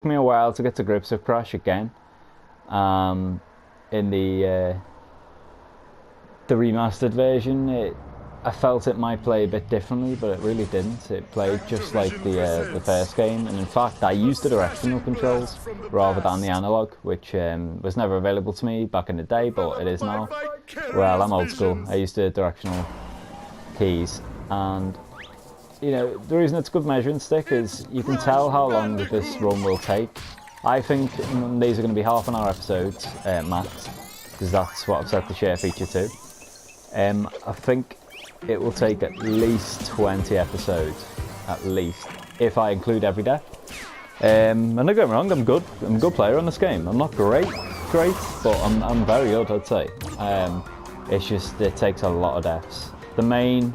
me a while to get to grips with Crash again. In the remastered version, I felt it might play a bit differently, but it really didn't. It played just like the first game, and in fact I used the directional controls rather than the analog, which was never available to me back in the day, but it is now. Well, I'm old school. I used the directional keys, and you know, the reason it's a good measuring stick is you can tell how long this run will take. I think these are going to be half-an-hour episodes, max, because that's what I've set the share feature to. I think it will take at least 20 episodes, at least, if I include every death. And don't get me wrong, I'm good. I'm a good player on this game. I'm not great, but I'm very good, I'd say. It's just, it takes a lot of deaths. The main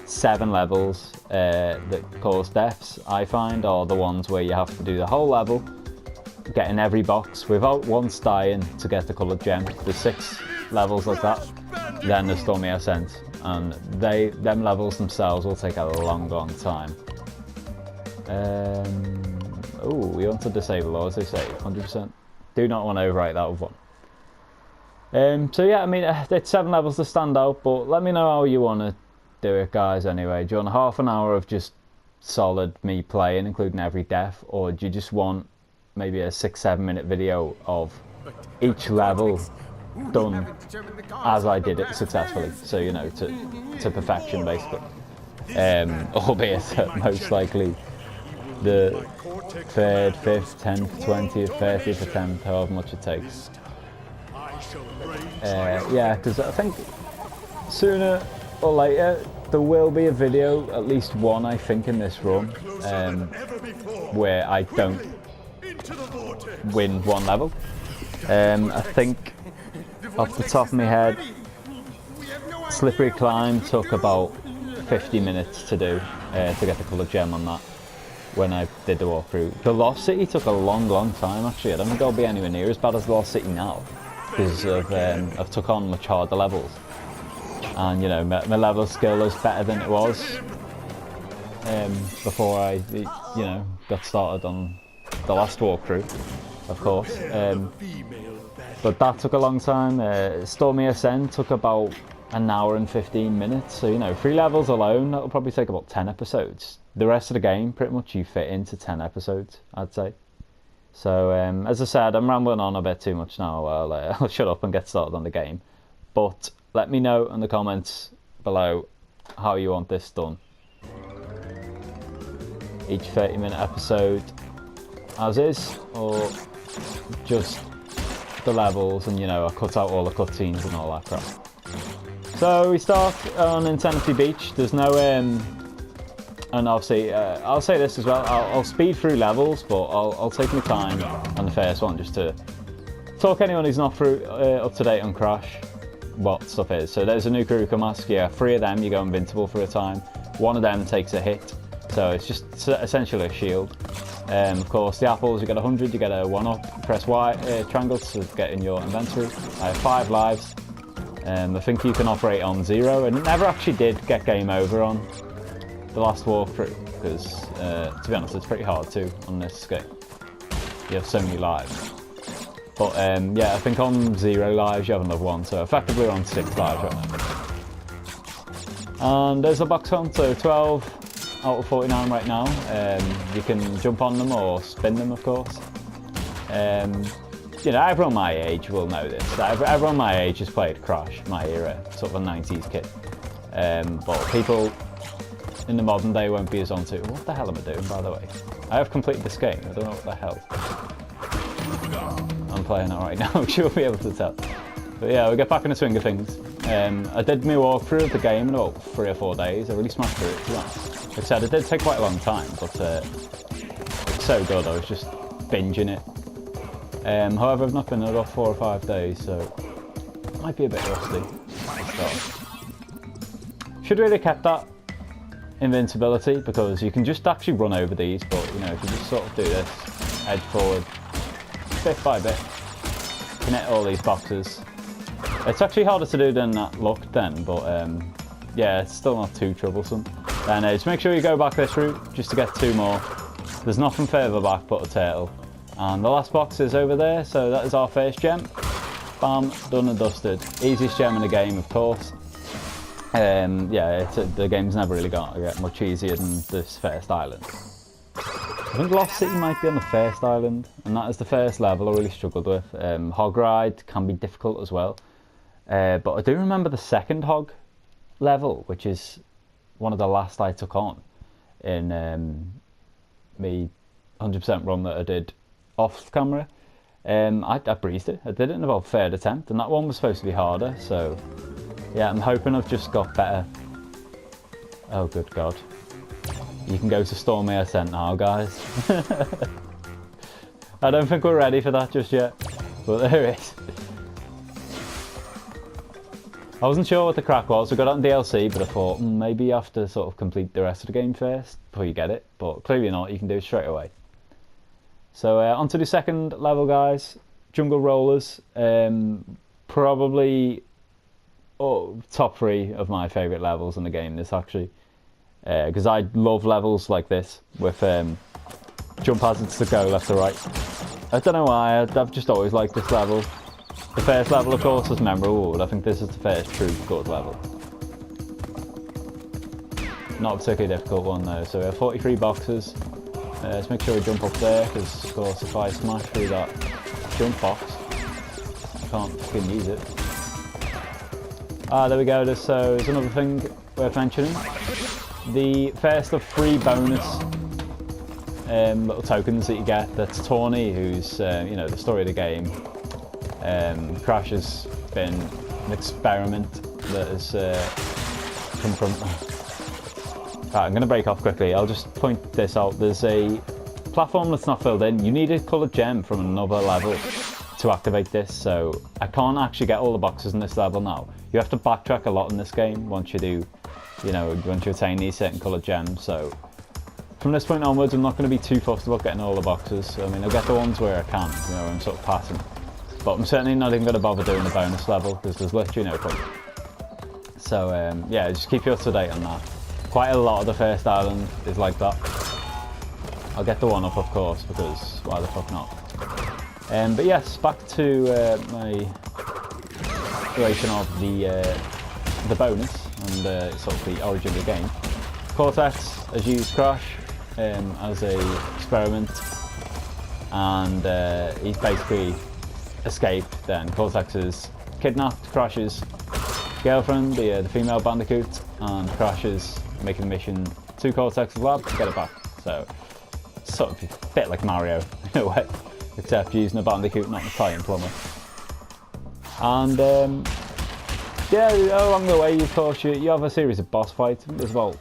7 levels that cause deaths, I find, are the ones where you have to do the whole level, get in every box without once dying to get the coloured gem. There's 6 levels like that. Then there's Stormy Ascent, and them levels themselves will take a long time. Oh, we want to disable, as they say, 100%. Do not want to overwrite that with 1. So yeah, I mean, it's 7 levels to stand out, but let me know how you want to do it, guys. Anyway, do you want half an hour of just solid me playing, including every death, or do you just want maybe a 6-7 minute video of each level done as I did it successfully, so you know, to perfection basically, albeit most likely the 3rd, 5th, 10th, 20th, 30th attempt, however much it takes. Yeah, because I think sooner or later there will be a video, at least one I think, in this run, where I don't win one level. I think off the top of my head, Slippery Climb took about 50 minutes to do, to get the coloured gem on that when I did the walkthrough. The Lost City took a long time actually. I don't think I'll be anywhere near as bad as the Lost City now, because I've took on much harder levels, and you know, my level skill is better than it was before I got started on the last walkthrough, of course. But that took a long time. Stormy Ascent took about an hour and 15 minutes, so you know, 3 levels alone, that'll probably take about 10 episodes. The rest of the game, pretty much you fit into 10 episodes, I'd say. So as I said, I'm rambling on a bit too much now. I'll shut up and get started on the game. But let me know in the comments below how you want this done. Each 30-minute episode as is, or just the levels, and you know, I cut out all the cutscenes and all that crap. So we start on Insanity Beach. There's no and obviously I'll say this as well, I'll speed through levels, but I'll take my time on the first one just to talk anyone who's not up to date on Crash what stuff is. So there's a new Kuruka mask. Yeah, 3 of them you go invincible for a time. 1 of them takes a hit, so it's just essentially a shield. Of course, the apples, you get 100, you get a 1-up. Press Y, triangle to get in your inventory. I have 5 lives. I think you can operate on 0, and it never actually did get game over on the last walkthrough, because to be honest, it's pretty hard to on this game. You have so many lives. But yeah, I think on 0 lives you have another 1, so effectively we're on 6 lives right now. And there's a box hunt, so 12 out of 49 right now. You can jump on them or spin them, of course. You know, everyone my age will know this. Everyone my age has played Crash, my era, sort of a 90s kid. But people in the modern day won't be as onto it. What the hell am I doing, by the way? I have completed this game, I don't know what the hell I'm playing it right now, which you'll be able to tell. But yeah, we'll get back in the swing of things. I did my walkthrough of the game in about 3 or 4 days. I really smashed through it, to be honest. Like I said, it did take quite a long time, but it's so good, I was just binging it. However, I've not been in about 4 or 5 days, so it might be a bit rusty. Should really have kept that invincibility, because you can just actually run over these, but you know, if you just sort of do this, edge forward, bit by bit, you can hit all these boxes. It's actually harder to do than that looked then, but yeah, it's still not too troublesome. Then just make sure you go back this route just to get 2 more. There's nothing further back but a turtle. And the last box is over there, so that is our first gem. Bam, done and dusted. Easiest gem in the game, of course. Yeah, the game's never really got to get much easier than this first island. I think Lost City might be on the first island, and that is the first level I really struggled with. Hog Ride can be difficult as well. But I do remember the second hog level, which is one of the last I took on in me 100% run that I did off camera. I breezed it. I did it in about third attempt, and that one was supposed to be harder, so yeah, I'm hoping I've just got better. Oh, good God. You can go to Stormy Ascent now, guys. I don't think we're ready for that just yet, but there it is. I wasn't sure what the crack was. I got it on DLC, but I thought maybe you have to sort of complete the rest of the game first before you get it, but clearly not. You can do it straight away. So on to the second level, guys. Jungle Rollers. Probably top 3 of my favourite levels in the game, this actually. Because I love levels like this with jump hazards to go left to right. I don't know why, I've just always liked this level. The first level, of course, was memorable, but I think this is the first true good level. Not a particularly difficult one though, so we have 43 boxes. Let's make sure we jump up there, because of course if I smash through that jump box, I can't fucking use it. Ah, there we go, there's another thing worth mentioning. The first of 3 bonus little tokens that you get, that's Tawny, who's, you know, the story of the game. Crash has been an experiment that has come from... Right, I'm going to break off quickly. I'll just point this out. There's a platform that's not filled in. You need a coloured gem from another level to activate this, so I can't actually get all the boxes in this level now. You have to backtrack a lot in this game once you do, you know, once you attain these certain coloured gems, so from this point onwards I'm not going to be too fussed about getting all the boxes. I mean, I'll get the ones where I can, you know, I'm sort of passing. But I'm certainly not even going to bother doing the bonus level, because there's literally no point. So yeah, just keep you up to date on that. Quite a lot of the first island is like that. I'll get the one up, of course, because why the fuck not? But yes, back to my exploration of the bonus and sort of the origin of the game. Cortex has used Crash as a experiment, and he's basically escaped. Then Cortex has kidnapped Crash's girlfriend, the female Bandicoot, and Crash is making a mission to Cortex's lab to get it back. So sort of a bit like Mario in a way, except using a Bandicoot, not an Italian plumber. And yeah, along the way, of course, you have a series of boss fights. There's about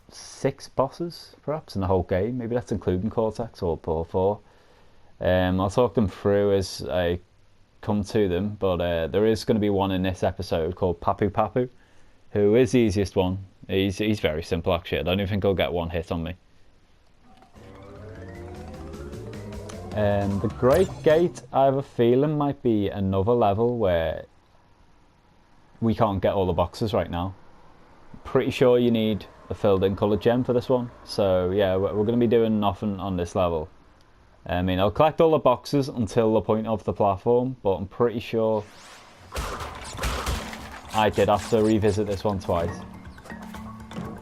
6 bosses, perhaps, in the whole game. Maybe that's including Cortex or 4. I'll talk them through as I come to them, but there is going to be one in this episode called Papu Papu, who is the easiest one. He's very simple, actually. I don't even think he'll get one hit on me. The Great Gate, I have a feeling, might be another level where we can't get all the boxes right now. Pretty sure you need a filled in coloured gem for this one. So yeah, we're going to be doing nothing on this level. I mean, I'll collect all the boxes until the point of the platform, but I'm pretty sure I did have to revisit this one twice.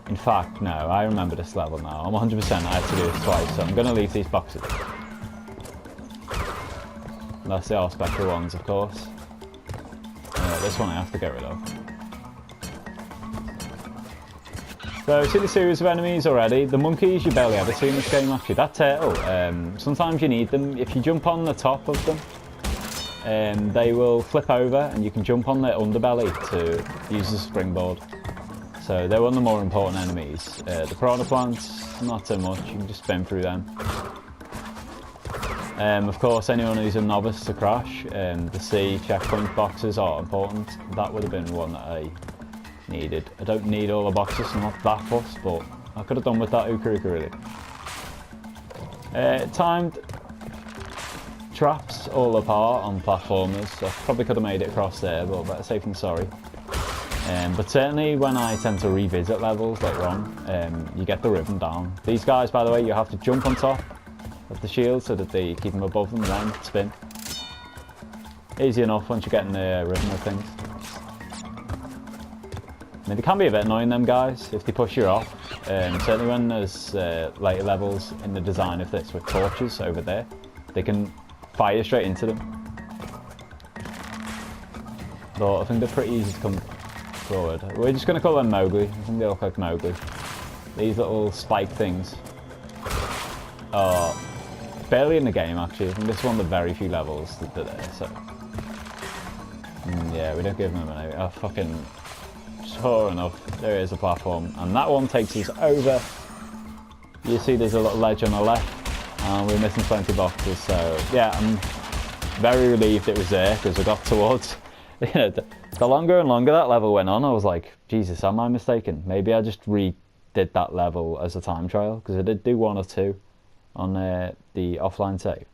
In fact, no, I remember this level now. I'm 100% I had to do this twice, so I'm going to leave these boxes. That's the R-Spectre ones, of course. This one I have to get rid of. So, see the series of enemies already. The monkeys you barely ever see in this game, actually. That turtle, sometimes you need them. If you jump on the top of them, they will flip over and you can jump on their underbelly to use as a springboard. So they're one of the more important enemies. The piranha plants, not so much. You can just spin through them. Of course, anyone who's a novice to Crash, the C checkpoint boxes are important. That would have been one that I needed. I don't need all the boxes, I'm not that fussed, but I could have done with that Uka really. Timed traps all apart on platformers. I probably could have made it across there, but better safe than sorry. But certainly when I tend to revisit levels later on, you get the rhythm down. These guys, by the way, you have to jump on top, of the shield so that they keep them above them, then spin. Easy enough once you get in the rhythm of things. I mean, they can be a bit annoying, them guys, if they push you off. Certainly when there's later levels in the design of this with torches over there, they can fire straight into them. But I think they're pretty easy to come forward. We're just going to call them Mowgli. I think they look like Mowgli. These little spike things are barely in the game, actually. I think this is one of the very few levels that are there, so... yeah, we don't give them a name. Oh, fucking... Sure enough, there is a platform. And that one takes us over. You see there's a little ledge on the left. And we're missing plenty of boxes, so... Yeah, I'm very relieved it was there, because I got towards... You know, the longer and longer that level went on, I was like, Jesus, am I mistaken? Maybe I just redid that level as a time trial, because I did do 1 or 2 on the offline save.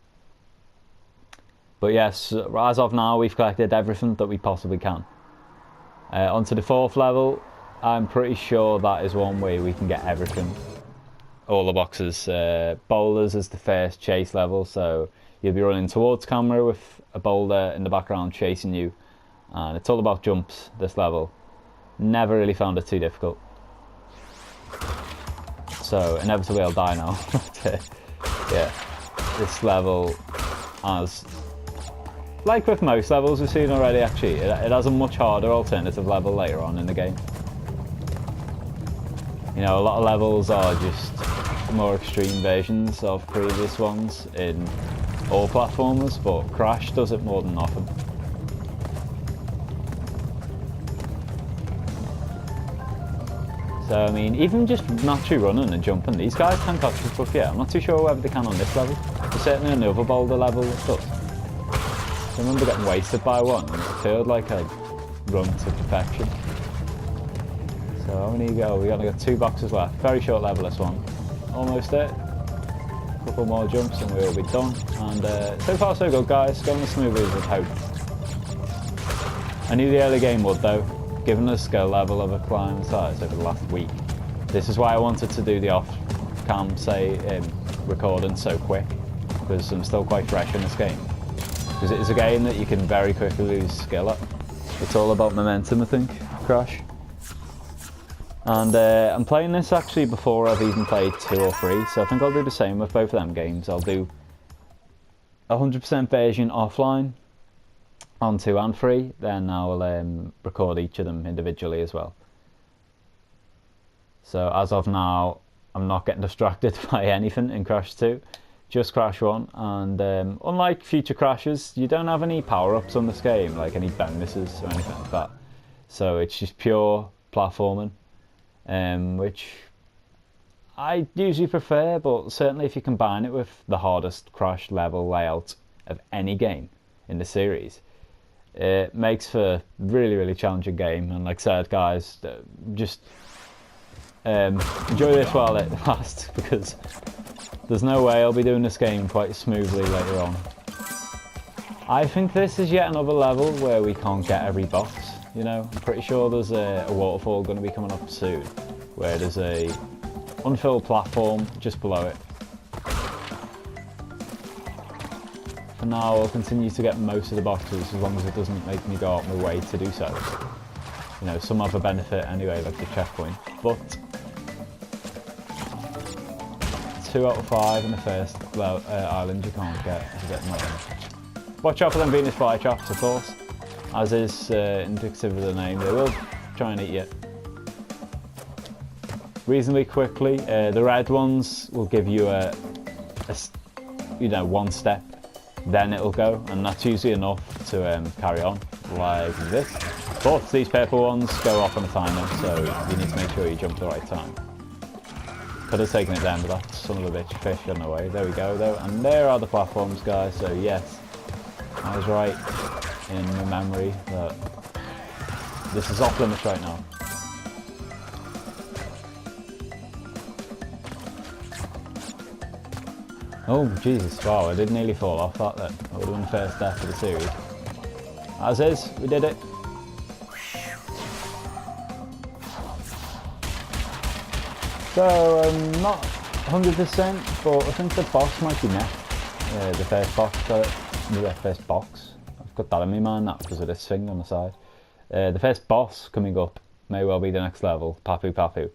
But yes, as of now, we've collected everything that we possibly can. Onto the 4th level, I'm pretty sure that is one way we can get everything. All the boxes. Boulders is the first chase level, so you'll be running towards camera with a boulder in the background chasing you. And it's all about jumps, this level. Never really found it too difficult. So, inevitably I'll die now. Yeah, this level has... Like with most levels we've seen already, actually, it has a much harder alternative level later on in the game. You know, a lot of levels are just more extreme versions of previous ones in all platformers, but Crash does it more than often. So, I mean, even just naturally running and jumping, these guys can catch you, but yeah, I'm not too sure whether they can on this level. But certainly on the other boulder level, it does. I remember getting wasted by one, and it felt like I'd run to perfection. So, how many go? We've only got 2 boxes left. Very short level, this one. Almost there. A couple more jumps and we'll be done. And so far so good, guys. Going as smoothly as I'd hoped. I knew the early game would, though. Given the skill level of a climb size over the last week. This is why I wanted to do the off-cam, recording so quick, because I'm still quite fresh in this game. Because it is a game that you can very quickly lose skill at. It's all about momentum, I think, Crash. And I'm playing this actually before I've even played 2 or 3, so I think I'll do the same with both of them games. I'll do 100% version offline on 2 and 3, then I'll record each of them individually as well. So as of now, I'm not getting distracted by anything in Crash 2, just Crash 1, and unlike future Crashes, you don't have any power-ups on this game, like any bonuses or anything like that. So it's just pure platforming, which I usually prefer, but certainly if you combine it with the hardest Crash level layout of any game in the series, it makes for a really, really challenging game. And like I said, guys, just enjoy this while it lasts, because there's no way I'll be doing this game quite smoothly later on. I think this is yet another level where we can't get every box, you know. I'm pretty sure there's a waterfall going to be coming up soon, where there's a unfilled platform just below it. For now, I'll continue to get most of the boxes as long as it doesn't make me go out my way to do so. You know, some have a benefit anyway, like the checkpoint. But 2 out of 5 in the first island you can't get if you get nothing. Watch out for them Venus flytraps, of course. As is indicative of the name, they will try and eat you reasonably quickly. The red ones will give you a one step, then it'll go, and that's usually enough to carry on like this. But these purple ones go off on a timer, so you need to make sure you jump at the right time. Could have taken it down, but that son of a bitch fish got away. There we go, though, and there are the platforms, guys. So yes, I was right in my memory that this is off limits right now. Oh Jesus, wow, I did nearly fall off that then. That would have been the first death of the series. As is, we did it. So I'm not 100%, but I think the boss might be next. The first box, first box. I've got that in my mind, that because of this thing on the side. The first boss coming up may well be the next level, Papu Papu.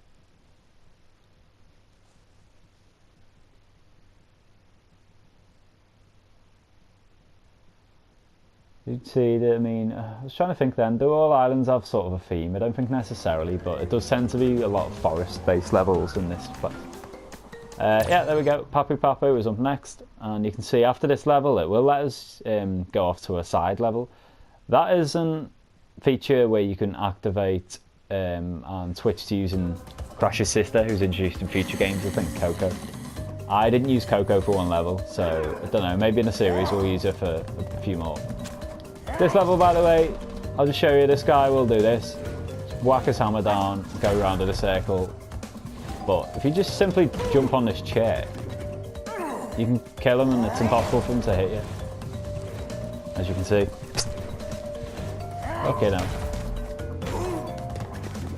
You'd see that, I mean, I was trying to think then, do all islands have sort of a theme? I don't think necessarily, but it does tend to be a lot of forest-based levels in this place. Yeah, there we go, Papu Papu is up next, and you can see after this level it will let us go off to a side level. That is a feature where you can activate and switch to using Crash's sister, who's introduced in future games, I think, Coco. I didn't use Coco for one level, so I don't know, maybe in a series we'll use her for a few more. This level, by the way, I'll just show you, this guy will do this. Just whack his hammer down, go around in a circle. But if you just simply jump on this chair, you can kill him and it's impossible for him to hit you. As you can see. Okay now.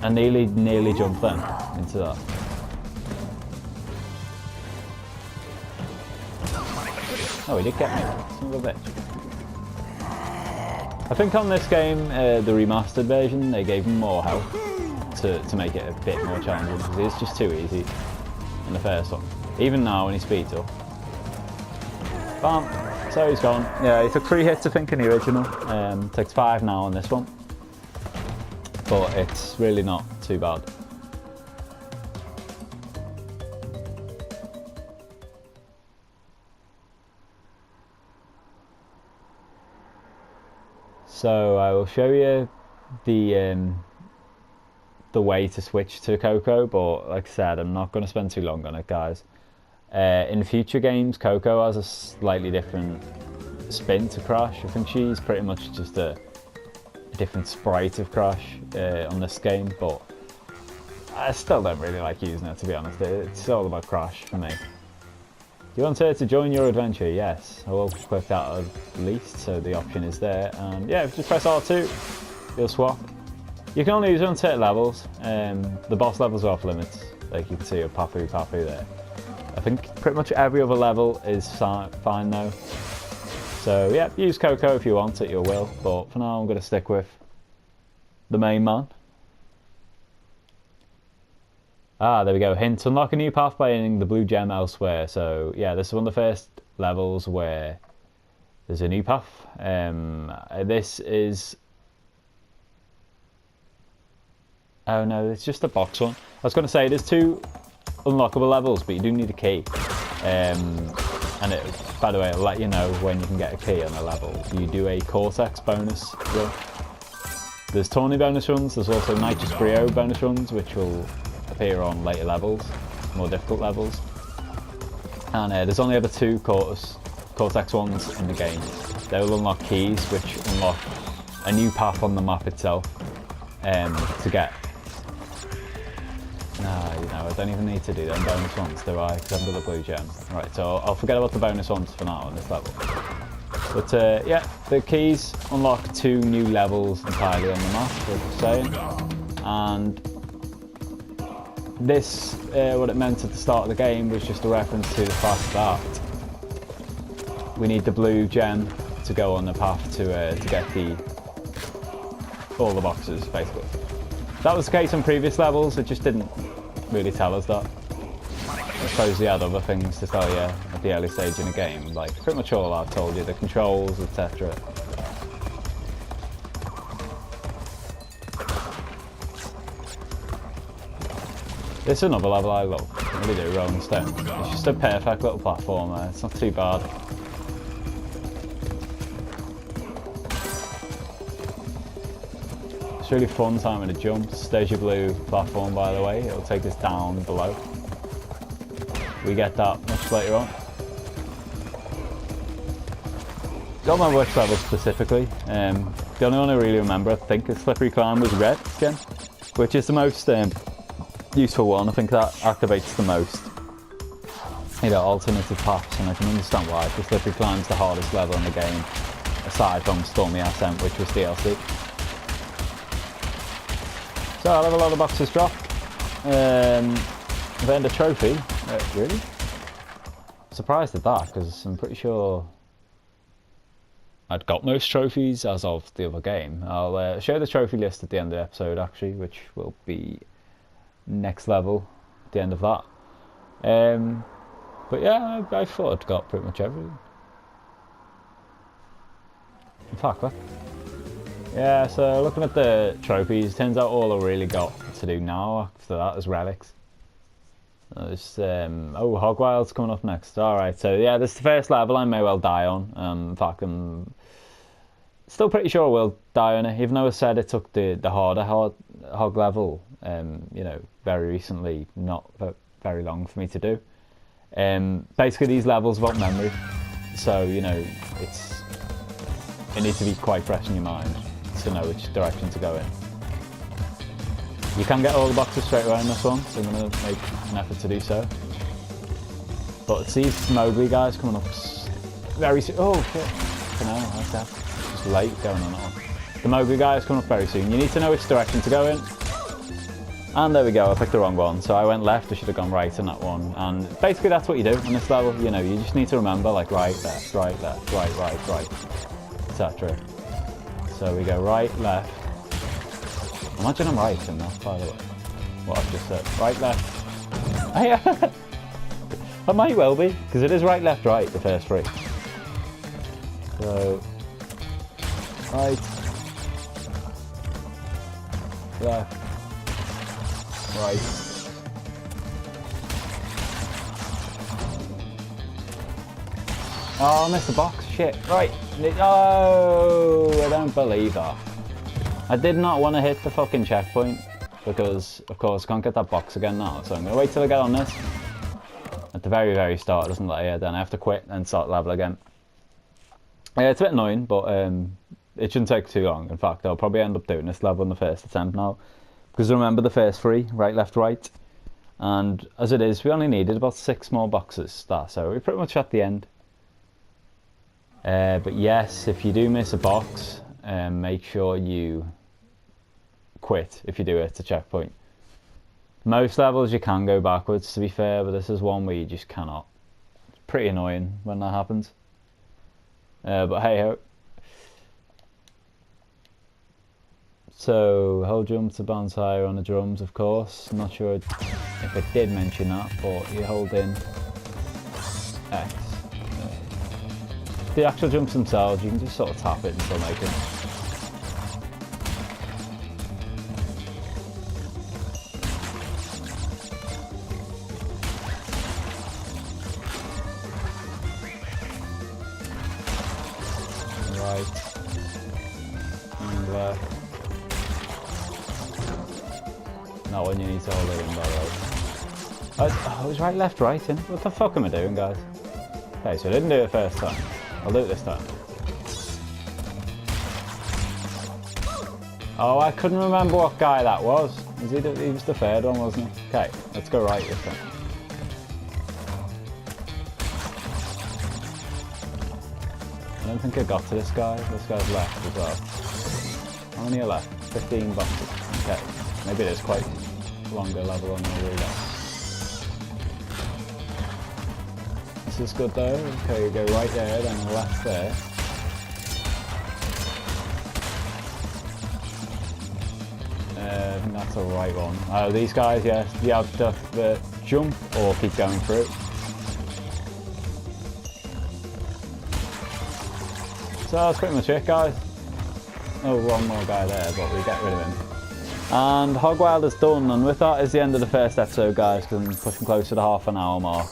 I nearly jumped then into that. Oh, he did get me. Son of a bitch. I think on this game, the remastered version, they gave him more health to make it a bit more challenging, because it's just too easy in the first one. Even now when he speeds up. Bam! So he's gone. Yeah, he took 3 hits I think in the original. Takes 5 now on this one. But it's really not too bad. So I will show you the way to switch to Coco, but like I said, I'm not going to spend too long on it, guys. In future games, Coco has a slightly different spin to Crash. I think she's pretty much just a different sprite of Crash on this game, but I still don't really like using it, to be honest. It's all about Crash for me. Do you want her to join your adventure? Yes. I will click that at least, so the option is there. And yeah, just press R2, you'll swap. You can only use it on certain levels. The boss levels are off limits, like you can see with Papu Papu there. I think pretty much every other level is fine though. So yeah, use Coco if you want at your will, but for now I'm going to stick with the main man. Ah, there we go. Hint, unlock a new path by earning the blue gem elsewhere. So yeah, this is one of the first levels where there's a new path. This is... Oh no, it's just a box one. I was going to say, there's 2 unlockable levels, but you do need a key. And it, by the way, it'll let you know when you can get a key on a level. You do a Cortex bonus run. There's Tawny bonus runs, there's also Nitrous Brio bonus runs, which will appear on later levels, more difficult levels. And there's only ever 2 Cortex ones in the game. They will unlock keys, which unlock a new path on the map itself to get... No, you know, I don't even need to do them bonus ones, do I? Because I've got the blue gem. Right, so I'll forget about the bonus ones for now on this level. But yeah, the keys unlock 2 new levels entirely on the map, as I was saying. And this, what it meant at the start of the game was just a reference to the fact that we need the blue gem to go on the path to get all the boxes, basically. That was the case on previous levels, it just didn't really tell us that. I suppose they had other things to tell you at the early stage in the game, like pretty much all I've told you, the controls, etc. This is another level I love, I really do, Rolling Stone. It's just a perfect little platformer, it's not too bad. It's really fun timing the jumps. There's your blue platform, by the way, it'll take us down below. We get that much later on. Don't remember which level specifically. The only one I really remember, I think, is Slippery Climb was red again, which is the most useful one. I think that activates the most, you know, alternative paths, and I can understand why. The Slippery Climb's the hardest level in the game, aside from Stormy Ascent, which was DLC. So I'll have a lot of boxes dropped. I've earned a trophy. Really? surprised at that, because I'm pretty sure I'd got most trophies as of the other game. I'll show the trophy list at the end of the episode, actually, which will be next level at the end of that. But yeah, I thought I'd got pretty much everything. In fact, what? Yeah, so looking at the trophies, turns out all I really got to do now after that is relics. There's, oh, Hogwild's coming up next. Alright, so yeah, this is the first level I may well die on. In fact, I'm still pretty sure I will die on it, even though I said it took the harder hog level, you know, very recently, not very long for me to do. Basically, these levels about memory, so, you know, it needs to be quite fresh in your mind to know which direction to go in. You can get all the boxes straight away in this one, so I'm going to make an effort to do so. But it's these Mowgli guys coming up very soon. Oh shit, I know, that's that. Just late going on that one. The Mowgli guys coming up very soon. You need to know which direction to go in. And there we go, I picked the wrong one. So I went left, I should have gone right in that one. And basically that's what you do on this level. You know, you just need to remember like right, left, right, etc. So we go right, left. Imagine I'm right in that, by the way. What I've just said. Right, left. I might well be, because it is right, left, right, the first three. So, right, left, right. Oh, I missed the box. Shit. Right. Oh, I don't believe that. I did not want to hit the fucking checkpoint because, of course, I can't get that box again now. So I'm going to wait till I get on this. At the very, very start, it doesn't let you. Then I have to quit and start level again. Yeah, it's a bit annoying, but it shouldn't take too long. In fact, I'll probably end up doing this level in the first attempt now. Because remember the first three, right, left, right. And as it is, we only needed about 6 more boxes. So we're pretty much at the end. But yes, if you do miss a box, make sure you quit if you do it at a checkpoint. Most levels you can go backwards, to be fair, but this is one where you just cannot. It's pretty annoying when that happens. But hey ho. So, hold jump to bounce higher on the drums, of course. I'm not sure if I did mention that, but you hold in X. The actual jumps themselves, you can just sort of tap it until make it. Right. And left. That one you need to hold it in, by the way. Oh, it was right, left, right, in. What the fuck am I doing, guys? Okay, so I didn't do it first time. I'll do it this time. Oh, I couldn't remember what guy that was. He was the third one, wasn't he? Okay, let's go right this time. I don't think I got to this guy. This guy's left as well. How many are left? 15 boxes. Okay, maybe it is quite a longer level on the reader. This is good though. Okay, you go right there, then left there. I think that's the right one. Oh, these guys, yes, you have to jump or keep going through. So that's pretty much it, guys. Oh, one more guy there, but we get rid of him. And Hogwild is done, and with that is the end of the first episode, guys, because I'm pushing close to the half-an-hour mark.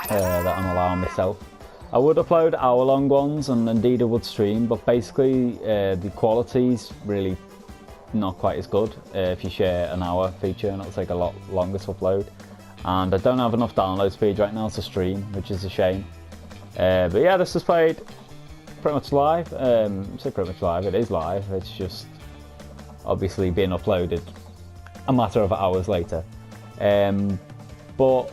That I'm allowing myself. I would upload hour-long ones, and indeed I would stream, but basically the quality's really not quite as good if you share an hour feature, and it'll take a lot longer to upload. And I don't have enough download speed right now to stream, which is a shame. But yeah, this is played pretty much live. I say pretty much live, it is live, it's just obviously being uploaded a matter of hours later. But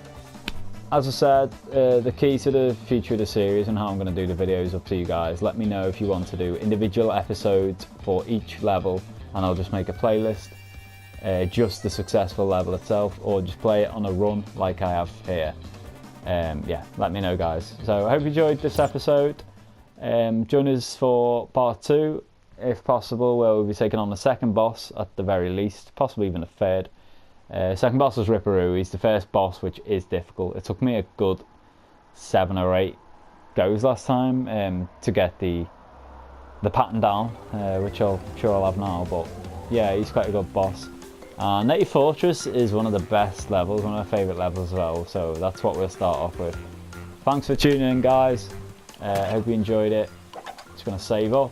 as I said, the key to the future of the series and how I'm going to do the videos up to you guys. Let me know if you want to do individual episodes for each level, and I'll just make a playlist, just the successful level itself, or just play it on a run like I have here. Yeah, let me know, guys. So I hope you enjoyed this episode. Join us for part 2, if possible, where we'll be taking on the second boss at the very least, possibly even a third. Second boss was Ripperoo. He's the first boss, which is difficult. It took me a good 7 or 8 goes last time to get the pattern down, which I'm sure I'll have now. But yeah, he's quite a good boss. Native Fortress is one of the best levels, one of my favourite levels as well, so that's what we'll start off with. Thanks for tuning in, guys. Hope you enjoyed it. Just going to save up,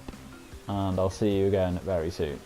and I'll see you again very soon.